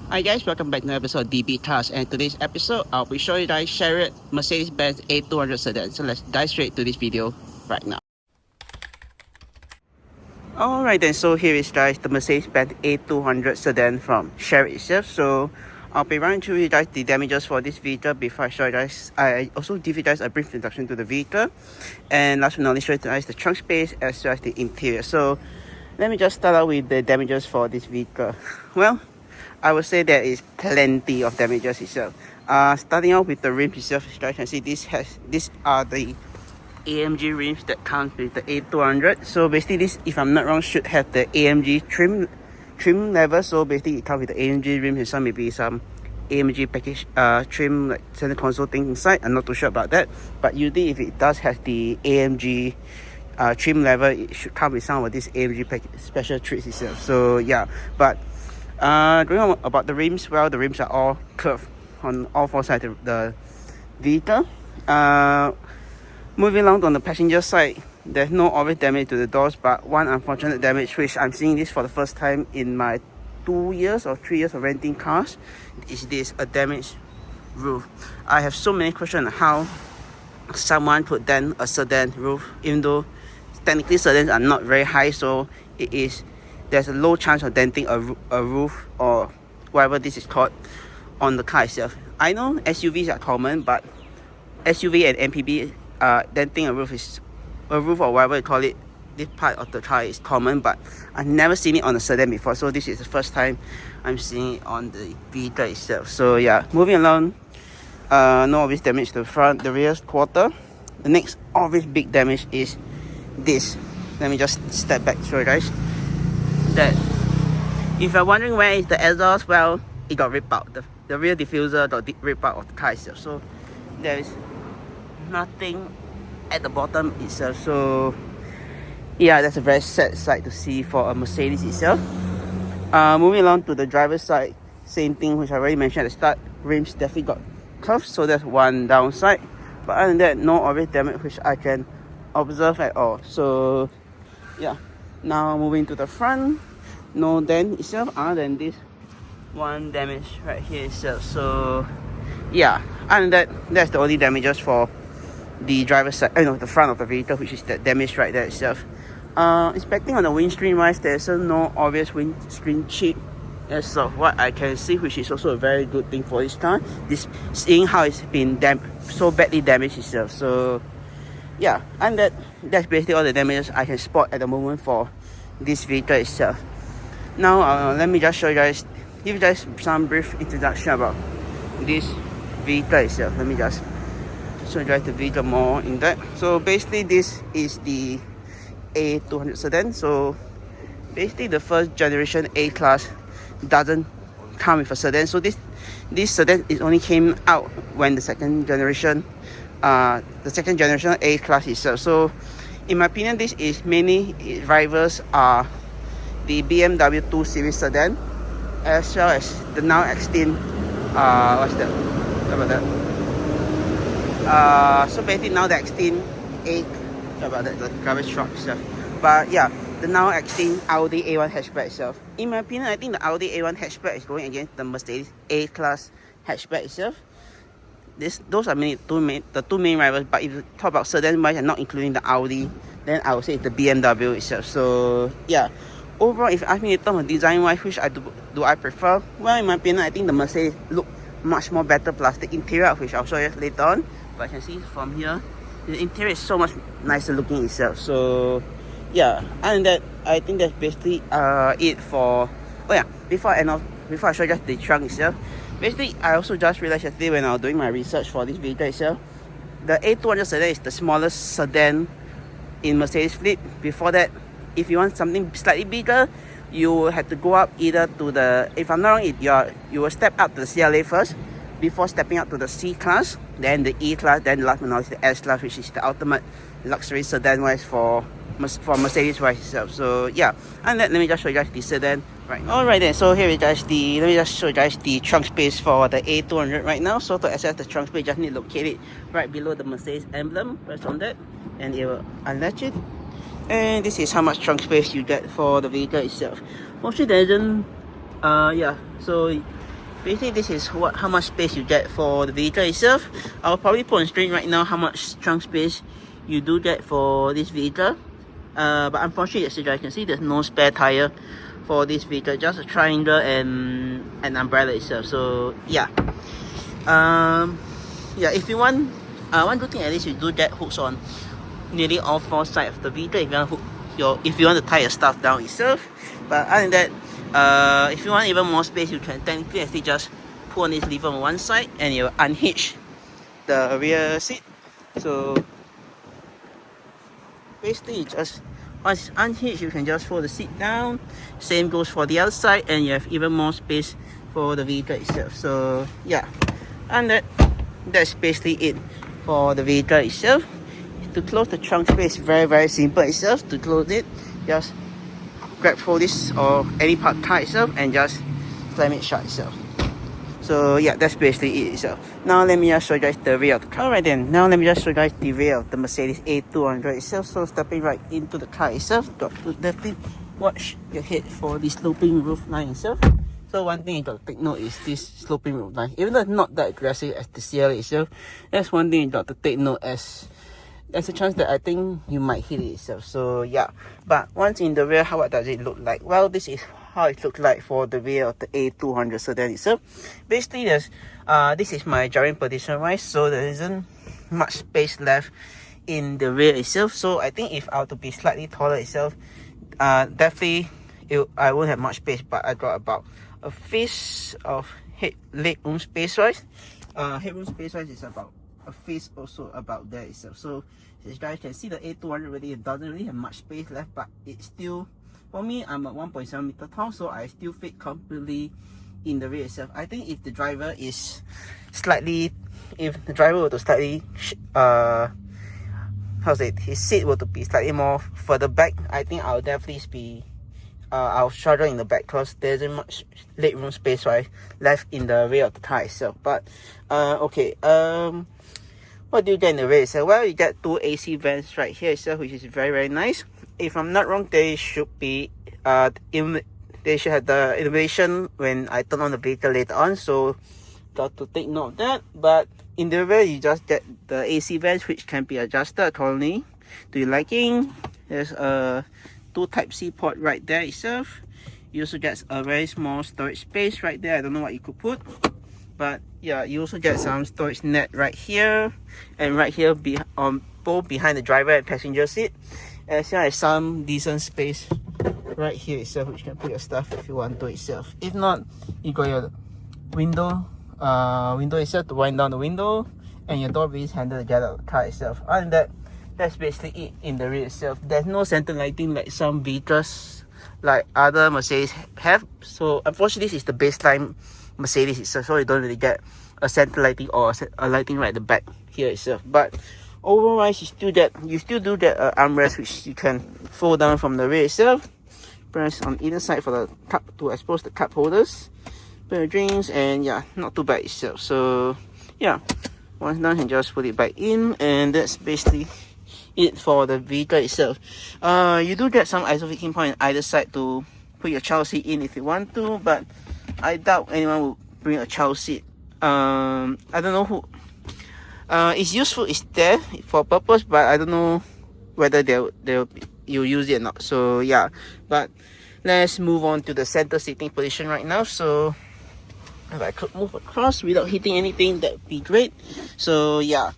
Hi guys, welcome back to another episode of DB Cars, and today's episode I'll be showing you guys Shariot Mercedes-Benz A200 sedan. So let's dive straight to this video right now. Alright then, so here is guys the Mercedes-Benz A200 sedan from Shariot itself. So I'll be running through you guys the damages for this vehicle before I show you guys. I also give you guys a brief introduction to the vehicle, and last but not least show you guys the trunk space as well as the interior. So let me just start out with the damages for this vehicle. Well, I would say there is plenty of damages itself. Starting out with the rims itself, as you can see, these are the AMG rims that comes with the A200. So basically, this, if I'm not wrong, should have the AMG trim level. So basically, it comes with the AMG rims and some maybe some AMG package trim like center console thing inside. I'm not too sure about that, but usually if it does have the AMG trim level, it should come with some of these AMG special treats itself. So yeah, but going on about the rims, well, the rims are all curved on all four sides of the vehicle. Moving along on the passenger side, there's no obvious damage to the doors, but one unfortunate damage, which I'm seeing this for the first time in my 2 years or 3 years of renting cars, is this, a damaged roof. I have so many questions on how someone could dent a sedan roof, even though technically sedans are not very high, so there's a low chance of denting a roof or whatever this is called on the car itself. I know SUVs are common, but SUV and MPV denting a roof or whatever you call it, this part of the car is common, but I've never seen it on a sedan before, so this is the first time I'm seeing it on the vehicle itself. So yeah, moving along, no obvious damage to the front, the rear quarter. The next obvious big damage is this. Let me just step back to show you guys that if you're wondering where is the exhaust, well, it got ripped out. The rear diffuser got ripped out of the car itself, so there is nothing at the bottom itself. So yeah, that's a very sad sight to see for a Mercedes itself. Moving along to the driver's side, same thing which I already mentioned at the start. Rims definitely got curved, so that's one downside, but other than that, no obvious damage which I can observe at all. So yeah, now moving to the front, no dent itself other than this one damage right here itself. So yeah, and that's the only damages for the driver's side, the front of the vehicle, which is the damage right there itself. Inspecting on the windscreen wise, there's no obvious windscreen chip as of what I can see, which is also a very good thing for this car, seeing how it's been so badly damaged itself. So yeah, and that's basically all the damages I can spot at the moment for this vehicle itself. Now let me just give you guys some brief introduction about this vehicle itself. Let me just show you guys the vehicle more in depth. So basically, this is the A200 sedan. So basically, the first generation A class doesn't come with a sedan. So this sedan only came out when the second generation A class itself. So in my opinion, this is mainly rivals are the BMW 2 Series sedan, as well as the now extinct what's that? How about that? So basically now the extinct about that, the garbage truck itself. But yeah, the now extinct Audi A1 hatchback itself. In my opinion, I think the Audi A1 hatchback is going against the Mercedes A class hatchback itself. Those are the two main rivals. But if you talk about sedan wise and not including the Audi, then I would say it's the BMW itself. So yeah, overall, if you ask me in terms of design wise, which do I prefer? Well, in my opinion, I think the Mercedes look much more better, plus the interior, which I'll show you later on. But I can see from here, the interior is so much nicer looking itself. So yeah, and that, I think that's basically it for. Oh yeah, before I show you the trunk itself, basically I also just realized yesterday when I was doing my research for this vehicle itself, the A200 sedan is the smallest sedan in Mercedes fleet. Before that, if you want something slightly bigger, you will have to go up either to the, if I'm not wrong, you will step up to the CLA first before stepping up to the C class, then the E class, then last but not least the S class, which is the ultimate luxury sedan wise for Mercedes wise itself. So yeah, and let me just show you guys the sedan right now. Alright then, so here is guys let me just show you guys the trunk space for the A200 right now. So to access the trunk space, just need to locate it right below the Mercedes emblem. Press on that and it will unlatch it. And this is how much trunk space you get for the vehicle itself. Mostly there isn't, yeah, so basically this is how much space you get for the vehicle itself. I'll probably put on screen right now how much trunk space you do get for this vehicle. But unfortunately, as you guys can see, there's no spare tire for this vehicle, just a triangle and an umbrella itself. So yeah, yeah, if you want, one good thing at least you do get hooks on nearly all four sides of the vehicle if you want to hook if you want to tie your stuff down itself. But other than that, if you want even more space, you can technically actually just pull on this lever on one side and you unhitch the rear seat. So basically, just once it's unhitched, you can just fold the seat down. Same goes for the other side, and you have even more space for the vehicle itself. So yeah, and that's basically it for the vehicle itself. To close the trunk space, very simple itself. To close it, just grab hold this or any part car itself and just slam it shut itself. So yeah, that's basically it itself. Now let me just show you guys the rear of the car right then. Now let me just show you guys the rear of the Mercedes A200 itself. So stepping right into the car itself, got to definitely watch your head for the sloping roof line itself. So one thing you got to take note is this sloping roof line. Even though it's not that aggressive as the CLA itself, that's one thing you got to take note as there's a chance that I think you might hit it itself. So yeah, but once in the rear, what does it look like? Well, this is how it looks like for the rear of the A200 sedan itself. Basically, there's this is my driving position wise, so there isn't much space left in the rear itself. So I think if I were to be slightly taller itself, definitely I won't have much space, but I got about a fist of leg room space wise. Headroom space wise is about a fist also about there itself. So as you guys can see, the A200 really doesn't really have much space left, but it's still, for me, I'm at 1.7 meter tall, so I still fit completely in the rear itself. I think if the driver is slightly, if the driver were to slightly his seat were to be slightly more further back, I think I'll definitely be I'll struggle in the back because there isn't much leg room space right left in the rear of the car itself. But okay, what do you get in the rear itself? Well, you get two AC vents right here itself, which is very nice. If I'm not wrong, they should be they should have the illumination when I turn on the vehicle later on, so got to take note of that. But in the rear, you just get the AC vents, which can be adjusted accordingly to your liking. There's a 2 Type-C port right there itself. You also get a very small storage space right there. I don't know what you could put, but yeah, you also get some storage net right here and right here both behind the driver and passenger seat, as well as some decent space right here itself, which you can put your stuff if you want to itself. If not, you got your window itself to wind down the window, and your door is handle to get out of the car itself. Other than that, that's basically it in the rear itself. There's no center lighting like some vehicles like other Mercedes have. So unfortunately, this is the baseline Mercedes itself, so you don't really get a center lighting or a lighting right at the back here itself. But overall, you still do get an armrest which you can fold down from the rear itself. Press on either side for the cup to expose the cup holders, put your drinks, and yeah, not too bad itself. So yeah, once done, you can just put it back in, and that's basically it for the vehicle itself. You do get some isofix point on either side to put your child seat in if you want to, but I doubt anyone will bring a child seat. I don't know who. It's useful, it's there for purpose, but I don't know whether you'll use it or not. So yeah, but let's move on to the center seating position right now. So if I could move across without hitting anything, that'd be great. So yeah,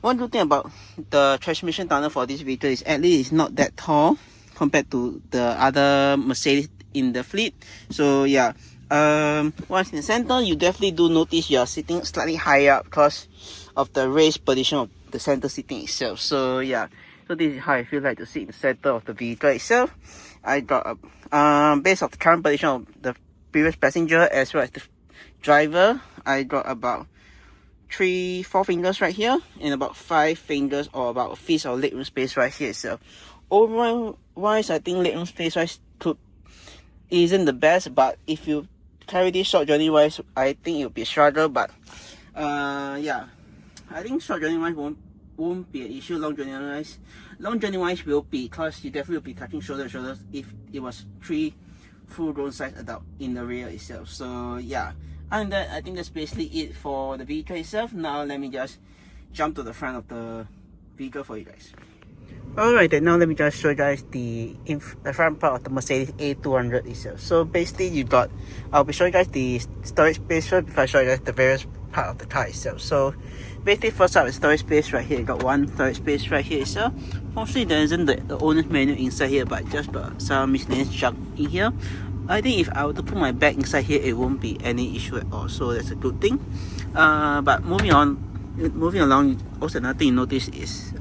one good thing about the transmission tunnel for this vehicle is at least it's not that tall compared to the other Mercedes in the fleet. So yeah, once in the center, you definitely do notice you're sitting slightly higher up because of the raised position of the center seating itself. So yeah, so this is how I feel like to sit in the center of the vehicle itself. I got based off the current position of the previous passenger as well as the driver, I got about 3-4 fingers right here and about 5 fingers or about a fist or leg room space right here itself. Overall wise, I think leg room space wise isn't the best, but if you carry this short journey wise, I think it'll be a struggle. But yeah, I think short journey wise won't be an issue. Long journey wise will be, because you definitely will be touching shoulder to shoulder if it was 3-4 full-grown size adult in the rear itself. So yeah, and that, I think that's basically it for the vehicle itself. Now let me just jump to the front of the vehicle for you guys. Alright, then now let me just show you guys the front part of the Mercedes A200 itself. So basically I'll be showing you guys the storage space first before I show you guys the various part of the car itself. So basically first up is storage space right here. You got one storage space right here itself. Mostly there isn't the owner's menu inside here, but just got some miscellaneous junk in here. I think if I were to put my bag inside here, it won't be any issue at all, so that's a good thing. But moving along, also another thing you notice is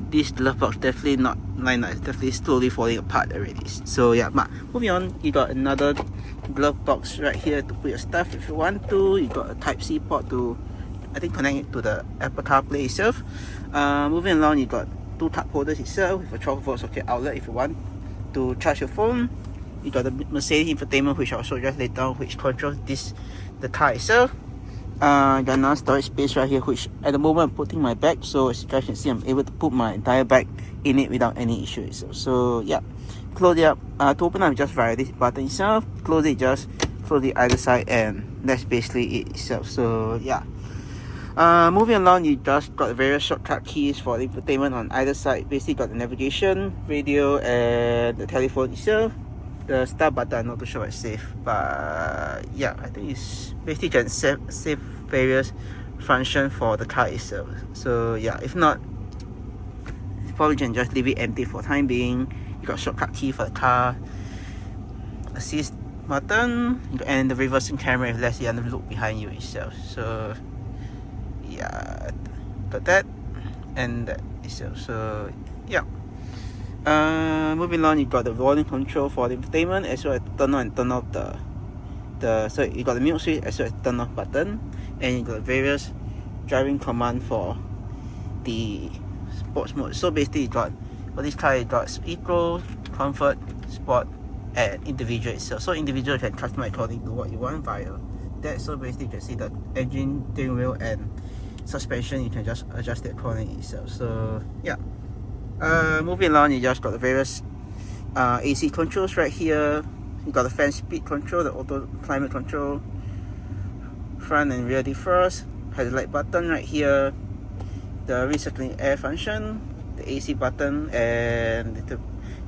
this glove box definitely not lined up. It's definitely slowly falling apart already. So yeah, but moving on, you got another glove box right here to put your stuff if you want to. You got a Type-C port to, I think, connect it to the Apple CarPlay itself. Moving along, you got two cup holders itself with a 12 volt socket outlet if you want to charge your phone. You got the Mercedes infotainment, which I'll show you guys later on, which controls the car itself. Got another storage space right here, which at the moment I'm putting my bag, so as you guys can see, I'm able to put my entire bag in it without any issue. So yeah, close it up. To open up, just via this button itself. Close it, just close it either side, and that's basically it itself. So yeah. Moving along, you just got various shortcut keys for the infotainment on either side. Basically got the navigation, radio, and the telephone itself. The start button, I'm not too sure it's safe, but yeah, I think it's basically can save various function for the car itself. So yeah, if not, you probably can just leave it empty for time being. You got shortcut key for the car, assist button, and the reversing camera if let's say you want to look behind you itself. So yeah, got that and that itself. So yeah. Moving on, you got the volume control for the infotainment, as well as turn on and turn off so you got the mute switch as well as turn off button, and you got various driving command for the sports mode. So basically you got, for this car, you got eco, comfort, sport, and individual itself. So individual you can customize according to what you want via that. So basically you can see the engine, steering wheel, and suspension, you can just adjust it accordingly itself. So yeah. Moving along, you just got the various AC controls right here. You got the fan speed control, the auto climate control, front and rear defrost, headlight button right here, the recirculating air function, the AC button, and the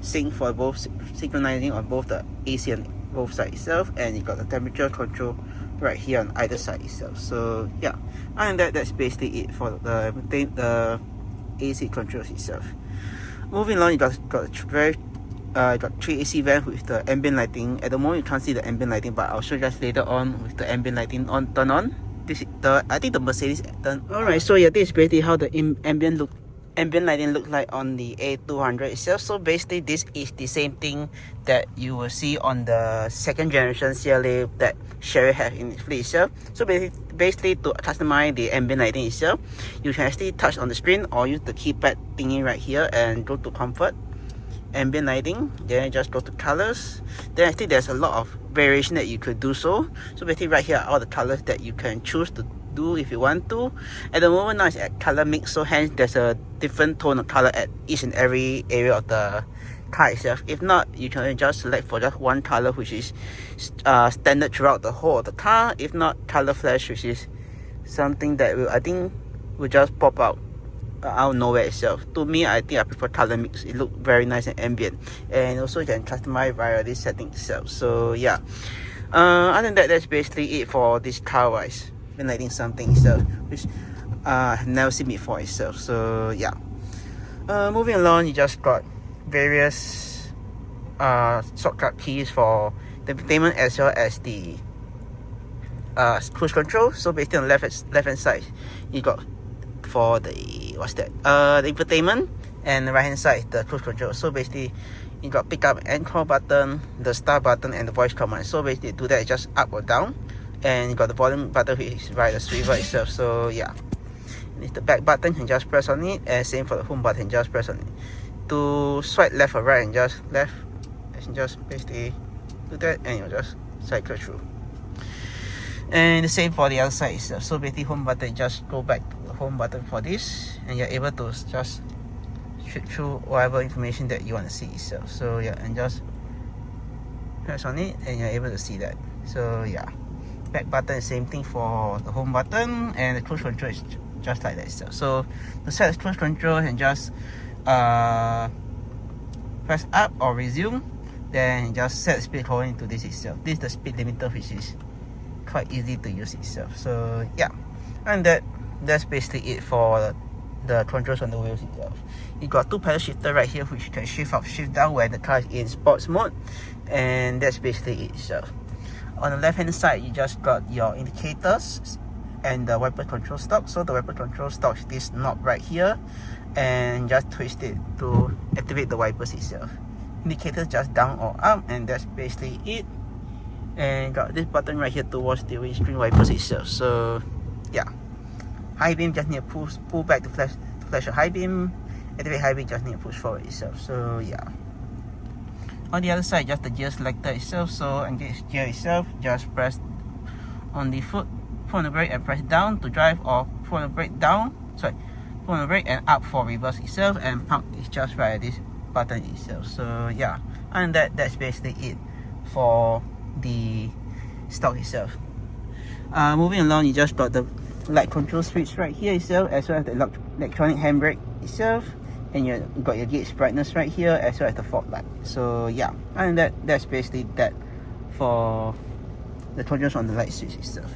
sync for both, synchronizing on both the AC and both sides itself, and you got the temperature control right here on either side itself. So yeah, and that's basically it for the AC controls itself. Moving along, you got got 3 AC vents with the ambient lighting. At the moment you can't see the ambient lighting, but I'll show you guys later on with the ambient lighting turn on. This is I think the Mercedes turn. Alright, so yeah, this is basically how the ambient lighting look like on the A200 itself. So basically this is the same thing that you will see on the second generation CLA that Shariot have in its fleet itself. So basically to customize the ambient lighting itself, you can actually touch on the screen or use the keypad thingy right here and go to comfort, ambient lighting, then just go to colors. Then I think there's a lot of variation that you could do so basically right here are all the colors that you can choose to do if you want to. At the moment now it's at color mix, so hence there's a different tone of color at each and every area of the car itself. If not, you can just select for just one color, which is standard throughout the whole of the car. If not, color flash, which is something that I think will just pop out out of nowhere itself. To me, I think I prefer color mix. It looks very nice and ambient, and also you can customize via this setting itself. So yeah, other than that, that's basically it for this car wise. Lighting something itself, which I've never seen before itself. So yeah, moving along, you just got various shortcut keys for the entertainment as well as the cruise control. So basically on the left hand side, you got for the the infotainment, and the right hand side the cruise control. So basically you got pick up and call button, the start button, and the voice command. So basically to do that, just up or down. And you got the volume button, which is right the swivel itself. So yeah, and it's the back button, you can just press on it, and same for the home button, just press on it. To swipe left or right and just left, and just basically do that, and you'll just cycle through. And the same for the other side itself. So basically home button, just go back to the home button for this, and you're able to just shoot through whatever information that you want to see itself. So yeah, and just press on it and you're able to see that. So yeah, back button is same thing for the home button, and the cruise control is just like that. So to set the cruise control, and just press up or resume, then just set the speed according to this itself. This is the speed limiter, which is quite easy to use itself. So yeah, and that's basically it for the controls on the wheels itself. You got 2 pedal shifter right here, which you can shift up, shift down when the car is in sports mode, and that's basically it itself. On the left hand side, you just got your indicators and the wiper control stalk. So the wiper control stalk is this knob right here, and just twist it to activate the wipers itself. Indicators just down or up, and that's basically it. And got this button right here towards the windscreen wipers itself. So yeah, high beam just need to pull back to flash a high beam. Activate high beam just need to push forward itself. So yeah. On the other side, just the gear selector itself. So engage gear itself, just press on the foot, put on the brake and press down to drive, or put on the brake down, put on the brake and up for reverse itself, and pump is just right at this button itself. So yeah, and that's basically it for the stock itself. Moving along, you just got the light control switch right here itself, as well as the electronic handbrake itself, and you got your gauge brightness right here, as well as the fog light. So yeah, and that's basically that for the controls on the light switch itself.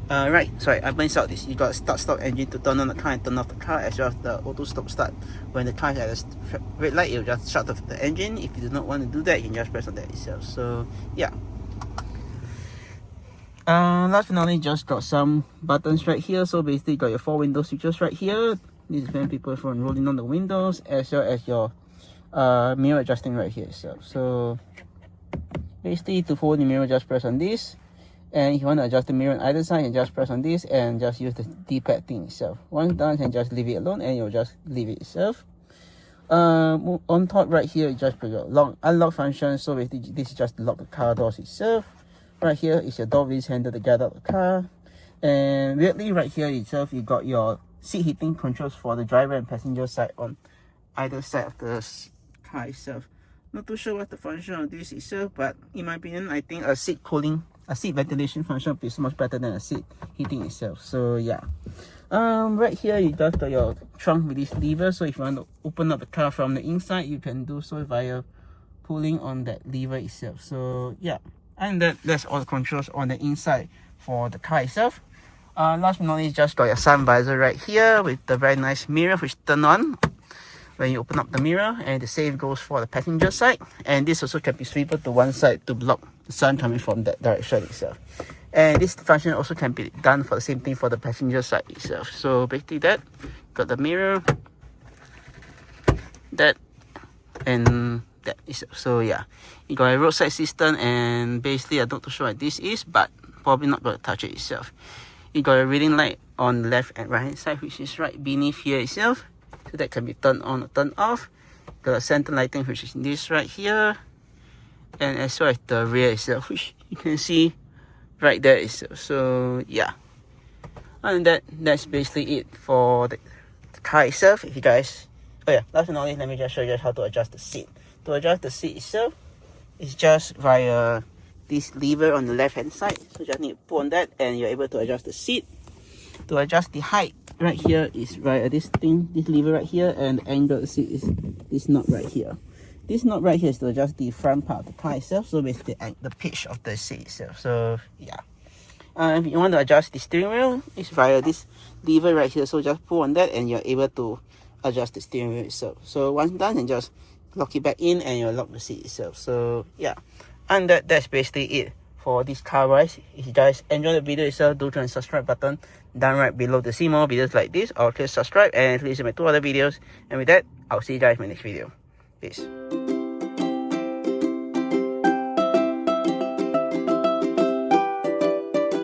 Right, sorry, I missed out this. You got start stop engine to turn on the car and turn off the car, as well as the auto stop start. When the car is at the red light, you'll just shut off the engine. If you do not want to do that, you can just press on that itself. So yeah. Last but not least, just got some buttons right here. So basically, got your 4 window switches right here. This is when people from rolling on the windows, as well as your mirror adjusting right here itself. So basically, to forward the mirror, just press on this, and if you want to adjust the mirror on either side, you just press on this and just use the D-pad thing itself. Once done, you can just leave it alone, and you'll just leave it itself. On top right here, you just put your lock unlock function. So basically, this is just to lock the car doors itself. Right here is your door release handle to get out the car, and weirdly right here itself, you got your seat heating controls for the driver and passenger side on either side of the car itself. Not too sure what the function of this itself, but in my opinion, I think a seat ventilation function would be so much better than a seat heating itself. So yeah. Right here you just got your trunk release lever. So if you want to open up the car from the inside, you can do so via pulling on that lever itself. So yeah, and that's all the controls on the inside for the car itself. Last but not least, just got your sun visor right here with the very nice mirror, which turn on when you open up the mirror, and the same goes for the passenger side. And this also can be swiveled to one side to block the sun coming from that direction itself. And this function also can be done for the same thing for the passenger side itself. So basically, that got the mirror, that, and that itself. So yeah, you got a roadside assistant, and basically I'm not too sure what this is, but probably not going to touch it itself. You got a reading light on the left and right hand side, which is right beneath here itself, so that can be turned on or turned off. Got a center lighting, which is this right here, and as well as the rear itself, which you can see right there itself. So yeah, and that's basically it for the car itself. If you guys, oh yeah, last but not least, let me just show you guys how to adjust the seat. To adjust the seat itself, it's just via this lever on the left hand side. So just need to pull on that, and you're able to adjust the seat. To adjust the height, right here is via this lever right here, and the angle of the seat is this knob right here. This knob right here is to adjust the front part of the car itself, so basically the pitch of the seat itself. So yeah, if you want to adjust the steering wheel, it's via this lever right here. So just pull on that, and you're able to adjust the steering wheel itself. So once done, and just lock it back in, and you'll lock the seat itself. So yeah, and that's basically it for this car wise. If you guys enjoy the video itself, do try and subscribe button down right below to see more videos like this, or click subscribe and please see my 2 other videos. And with that, I'll see you guys in my next video. Peace.